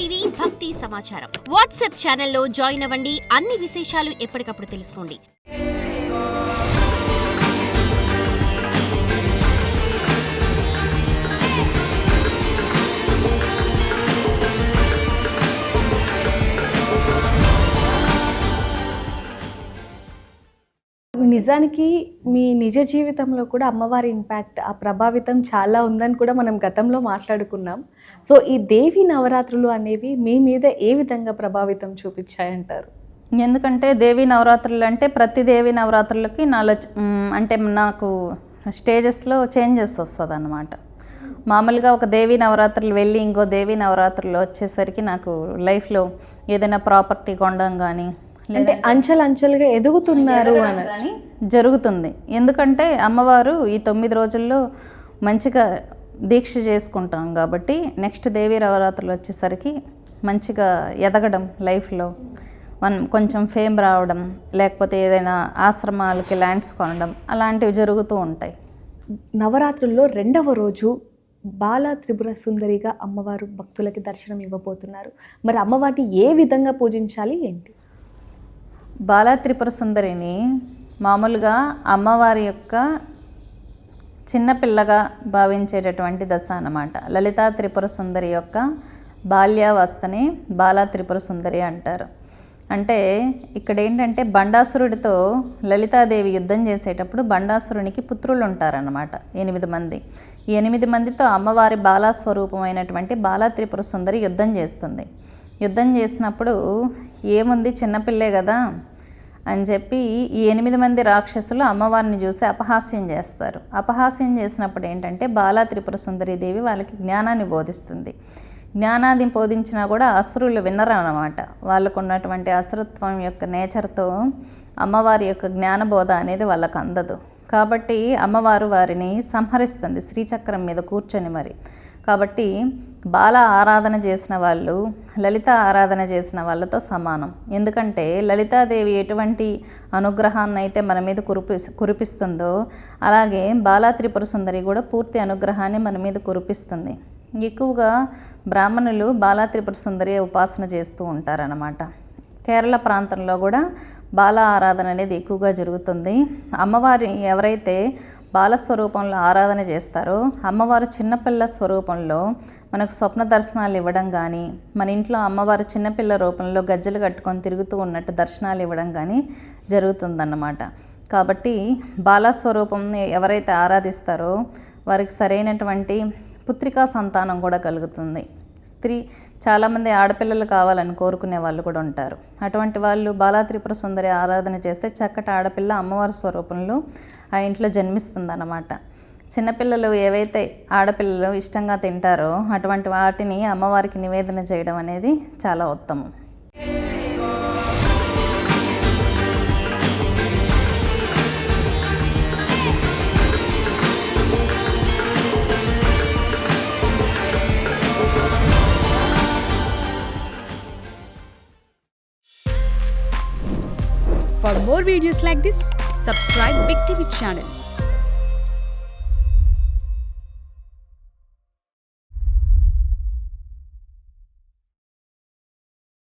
TV భక్తి సమాచారం WhatsApp ఛానల్లో జాయిన్ అవ్వండి. అన్ని విశేషాలు ఎప్పటికప్పుడు తెలుసుకోండి. నిజానికి మీ నిజ జీవితంలో కూడా అమ్మవారి ఇంపాక్ట్, ఆ ప్రభావితం చాలా ఉందని కూడా మనం గతంలో మాట్లాడుకున్నాం. సో ఈ దేవి నవరాత్రులు అనేవి మీ మీద ఏ విధంగా ప్రభావితం చూపించాయంటారు? ఎందుకంటే దేవి నవరాత్రులు అంటే ప్రతి దేవి నవరాత్రులకి అంటే నాకు స్టేజెస్లో చేంజెస్ వస్తుంది అన్నమాట. మామూలుగా ఒక దేవి నవరాత్రులు వెళ్ళి ఇంకో దేవి నవరాత్రులు వచ్చేసరికి నాకు లైఫ్లో ఏదైనా ప్రాపర్టీ కొనడం కానీ అంటే అంచెలంచెలుగా ఎదుగుతున్నారు అని జరుగుతుంది. ఎందుకంటే అమ్మవారు ఈ 9 రోజుల్లో మంచిగా దీక్ష చేసుకుంటాం కాబట్టి నెక్స్ట్ దేవి నవరాత్రులు వచ్చేసరికి మంచిగా ఎదగడం, లైఫ్లో కొంచెం ఫేమ్ రావడం, లేకపోతే ఏదైనా ఆశ్రమాలకి ల్యాండ్స్ కొనడం అలాంటివి జరుగుతూ ఉంటాయి. నవరాత్రుల్లో 2వ రోజు బాలా త్రిపుర సుందరిగా అమ్మవారు భక్తులకి దర్శనం ఇవ్వబోతున్నారు. మరి అమ్మవారిని ఏ విధంగా పూజించాలి ఏంటి? బాలా త్రిపుర సుందరిని మామూలుగా అమ్మవారి యొక్క చిన్నపిల్లగా భావించేటటువంటి దశ అన్నమాట. లలితా త్రిపుర సుందరి యొక్క బాల్యావస్థని బాలా త్రిపుర సుందరి అంటారు. అంటే ఇక్కడ ఏంటంటే బండాసురుడితో లలితాదేవి యుద్ధం చేసేటప్పుడు బండాసురునికి పుత్రులు ఉంటారన్నమాట, 8 మంది. ఈ 8 మందితో అమ్మవారి బాలా స్వరూపమైనటువంటి బాలా త్రిపుర సుందరి యుద్ధం చేస్తుంది. యుద్ధం చేసినప్పుడు ఏముంది చిన్నపిల్లే కదా అని చెప్పి ఈ 8 మంది రాక్షసులు అమ్మవారిని చూసి అపహాస్యం చేస్తారు. అపహాస్యం చేసినప్పుడు ఏంటంటే బాలా త్రిపుర సుందరీదేవి వాళ్ళకి జ్ఞానాన్ని బోధిస్తుంది. జ్ఞానాన్ని బోధించినా కూడా అసురులు వినరు అన్నమాట. వాళ్ళకు ఉన్నటువంటి అసురత్వం యొక్క నేచర్తో అమ్మవారి యొక్క జ్ఞానబోధ అనేది వాళ్ళకు అందదు. కాబట్టి అమ్మవారు వారిని సంహరిస్తుంది శ్రీచక్రం మీద కూర్చొని మరి. కాబట్టి బాల ఆరాధన చేసిన వాళ్ళు లలిత ఆరాధన చేసిన వాళ్ళతో సమానం. ఎందుకంటే లలితాదేవి ఎటువంటి అనుగ్రహాన్ని అయితే మన మీద కురిపిస్తుందో అలాగే బాలా త్రిపుర సుందరి కూడా పూర్తి అనుగ్రహాన్ని మన మీద కురిపిస్తుంది. ఎక్కువగా బ్రాహ్మణులు బాలా త్రిపుర సుందరి ఉపాసన చేస్తూ ఉంటారన్నమాట. కేరళ ప్రాంతంలో కూడా బాల ఆరాధన అనేది ఎక్కువగా జరుగుతుంది. అమ్మవారి ఎవరైతే బాలస్వరూపంలో ఆరాధన చేస్తారో అమ్మవారు చిన్నపిల్ల స్వరూపంలో మనకు స్వప్న దర్శనాలు ఇవ్వడం కానీ, మన ఇంట్లో అమ్మవారు చిన్నపిల్ల రూపంలో గజ్జలు కట్టుకొని తిరుగుతూ ఉన్నట్టు దర్శనాలు ఇవ్వడం కానీ జరుగుతుందన్నమాట. కాబట్టి బాలస్వరూపంని ఎవరైతే ఆరాధిస్తారో వారికి సరైనటువంటి పుత్రికా సంతానం కూడా కలుగుతుంది. చాలామంది ఆడపిల్లలు కావాలని కోరుకునే వాళ్ళు కూడా ఉంటారు. అటువంటి వాళ్ళు బాలా త్రిపుర సుందరి ఆరాధన చేస్తే చక్కటి ఆడపిల్ల అమ్మవారి స్వరూపంలో ఆ ఇంట్లో జన్మిస్తుందన్నమాట. చిన్నపిల్లలు ఏవైతే ఆడపిల్లలు ఇష్టంగా తింటారో అటువంటి వాటిని అమ్మవారికి నివేదన చేయడం అనేది చాలా ఉత్తమం. For more videos like this, subscribe Big TV channel.